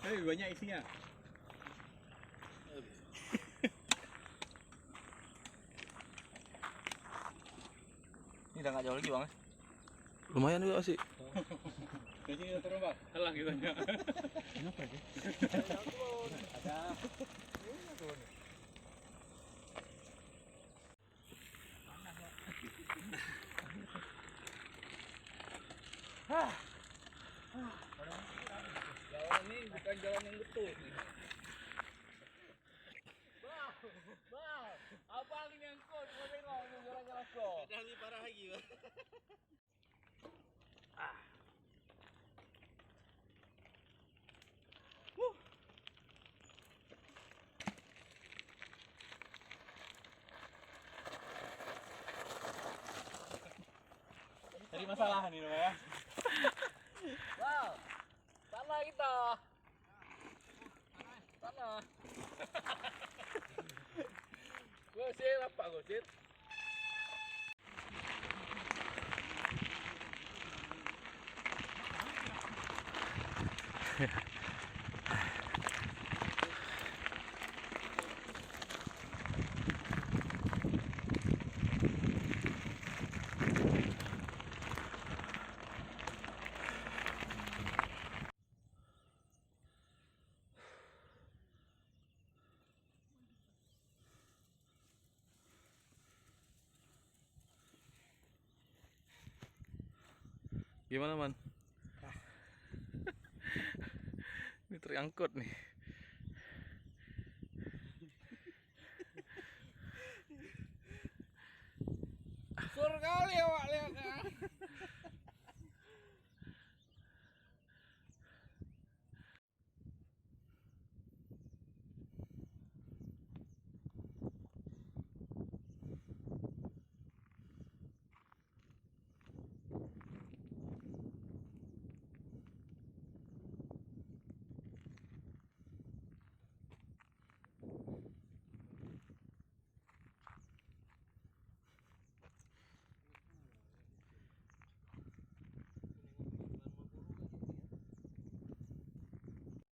Hei, banyak isinya. Ini udah nggak jauh lagi bang. Lumayan juga sih. Jadi kita turun bang. Alah gitu. Kenapa sih? Ada. Jalan ini bukan jalan yang betul nih. Bang, apa nih ngangkut? Mau tengok ini jalan-jalan kok. Ada lebih parah lagi bang. Jadi masalah nih ya. Wow, sana kita. Sana. Gosir apa gosir? Gimana man? Ini terangkut nih. Sur kali awak lihat ya.